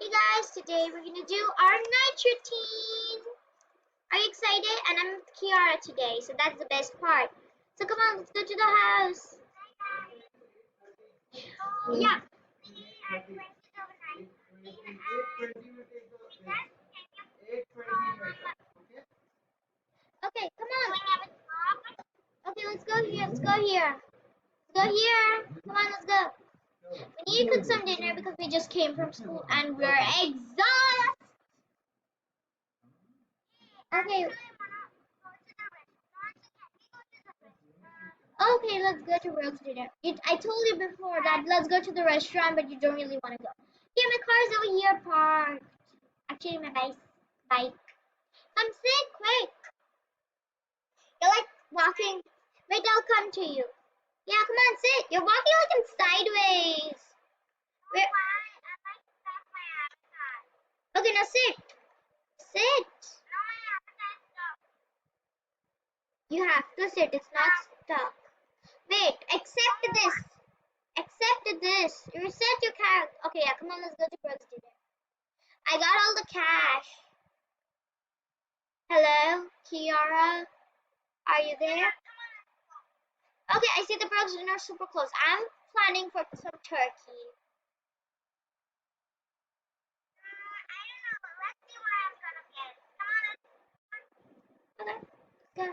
Hey guys, today we're gonna do our night routine. Are you excited? And I'm with Kiara today, so that's the best part. So come on, let's go to the house. Yeah. Okay, come on. Okay, let's go here. Let's go here. Let's go here. Come on, let's go. We need to cook some dinner because we just came from school and we're exhausted. Okay. Okay, let's go to roast dinner. I told you before that let's go to the restaurant, but you don't really want to go. Here, my car's over here parked. Actually, my bike. Come sit, quick. You're like walking. Wait, I'll come to you. Yeah, come on, sit. You're walking like in sideways. Where? Okay, now sit. Sit. You have to sit. It's not stuck. Wait, accept this. Accept this. You reset your car. Okay, yeah, come on, let's go to roast dinner. I got all the cash. Hello, Kiara? Are you there? Okay, I see the Brooks dinner super close. I'm planning for some turkey. Okay, go.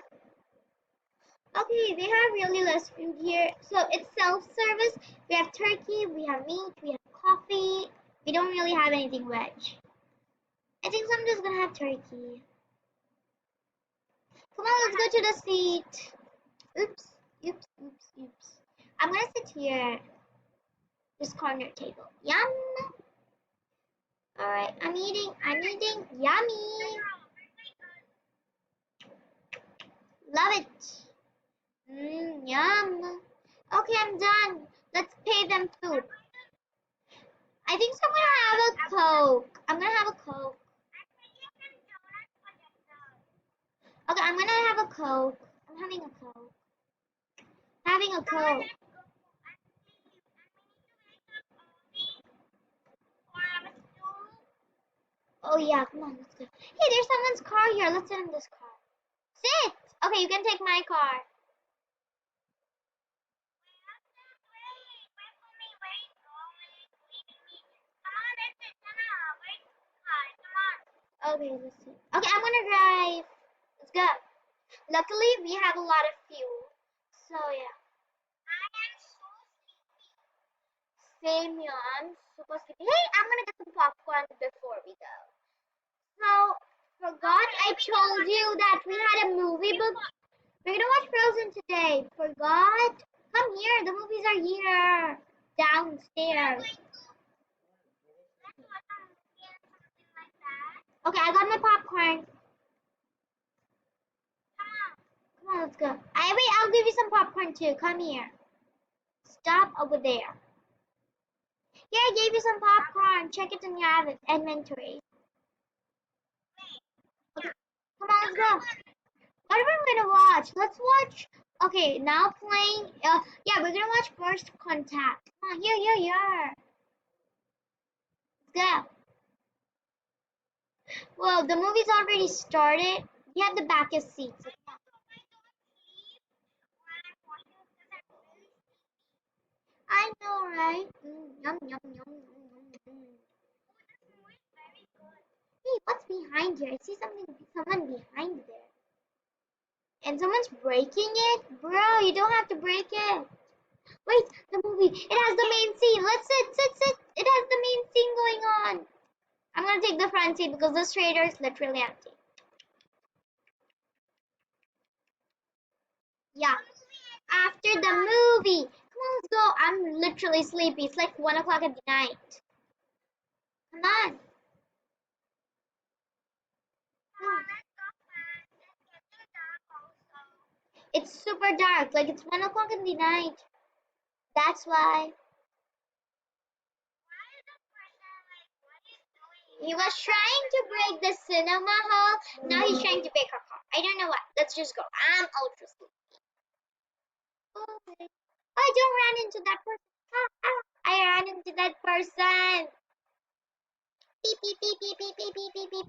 Okay, they have really less food here. So it's self-service. We have turkey, we have meat, we have coffee. We don't really have anything veg. I think so I'm just gonna have turkey. Come on, let's go to the seat. Oops, oops, oops, oops. I'm gonna sit here. This corner table. Yum! Alright, I'm eating. Yummy! Love it! Yum! Okay, I'm done. Let's pay them food. I think so I'm gonna have a Coke. I'm gonna have a Coke. Okay, I'm gonna have a Coke. I'm having a Coke. Having a Coke. Oh yeah, come on, let's go. Hey, there's someone's car here. Let's sit in this car. Sit! Okay, you can take my car. Okay, let's see. Okay, I'm gonna drive. Let's go. Luckily, we have a lot of fuel. So yeah. Same here. I'm super sleepy. Hey, I'm gonna get some popcorn before we go. So, forgot I told you that we had a movie book. We're gonna watch Frozen today. Forgot? Come here. The movies are here. Downstairs. Okay, I got my popcorn. Come on, let's go. Wait, I'll give you some popcorn too. Come here. Stop over there. Yeah, I gave you some popcorn. Check it in your inventory. Okay, come on, let's go. What are we gonna watch? Let's watch. Okay, now playing. Yeah, we're gonna watch First Contact. Come on, here. Let's go. Well, the movie's already started. You have the back of seats. I know, right? Yum, yum, yum, yum, yum, yum. Hey, what's behind here? I see someone behind there. And someone's breaking it? Bro, you don't have to break it. Wait, the movie. It has the main scene. Let's sit. It has the main scene going on. I'm gonna take the front seat because this trailer is literally empty. Yeah. After the movie. Come on, let's go. I'm literally sleepy. It's like 1 o'clock at the night. Come on. It's super dark. Like it's 1 o'clock in the night. That's why. He was trying to break the cinema hall. Now he's trying to break our car. I don't know what. Let's just go. I'm ultra sleepy. Okay. I don't run into that person. I ran into that person.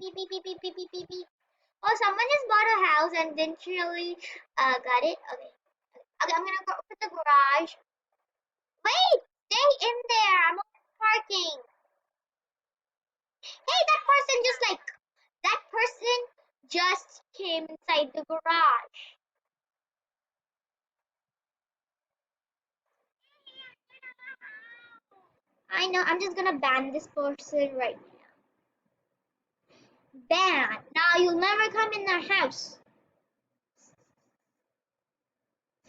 beep, beep, beep, beep, beep, beep, beep, beep. Oh, someone just bought a house and didn't really got it. Okay. Okay, I'm gonna go open the garage. Wait, stay in there. I'm parking. Hey, that person just came inside the garage. I know. I'm just gonna ban this person right now. Ban. Now you'll never come in our house.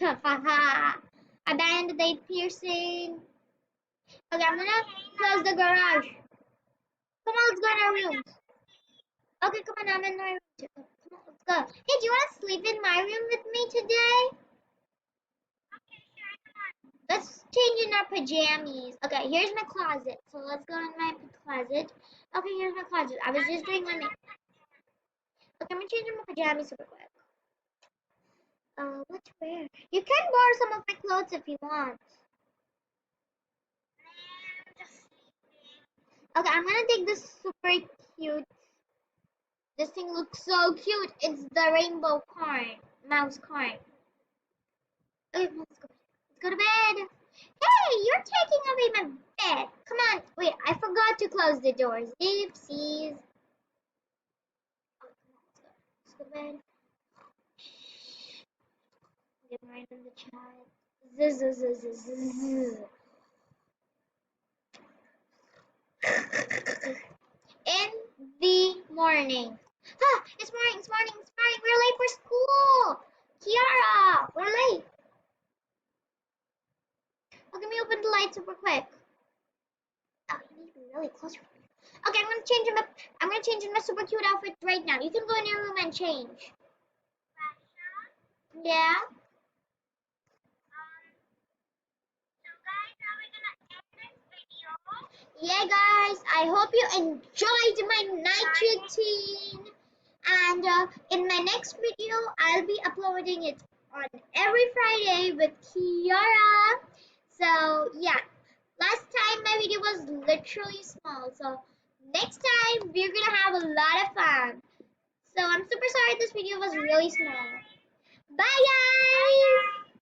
Ha ha ha. Abandoned the piercing. Okay, I'm gonna close the garage. Come on, let's go in our rooms. Okay, come on, I'm in my room too. Come on, let's go. Hey, do you want to sleep in my room with me today? Let's change in our pajamas. Okay, here's my closet. So let's go in my closet. Okay, here's my closet. I was just doing my makeup. Okay, I'm gonna change in my pajamas super quick. What to wear? You can borrow some of my clothes if you want. Okay, I'm gonna take this super cute. This thing looks so cute. It's the rainbow corn, mouse corn. Okay, let's go. Let's go to bed. Hey, you're taking away my bed. Come on. Wait, I forgot to close the doors. Oopsies. Oh, come on, let's go. Let's go to bed. Get right in the chat. Zzz, zzz, zzz, zzz, zzz. In the morning. Ah, it's morning, it's morning, it's morning. We're late for school. Kiara, we're late. Oh, let me open the light super quick. Oh, you need to be really close. Okay, I'm gonna change in my super cute outfit right now. You can go in your room and change. Yeah. Yeah, guys. I hope you enjoyed my night routine. And in my next video, I'll be uploading it on every Friday with Kiara. So yeah, last time my video was literally small. So next time we're gonna have a lot of fun. So I'm super sorry this video was really small. Bye guys!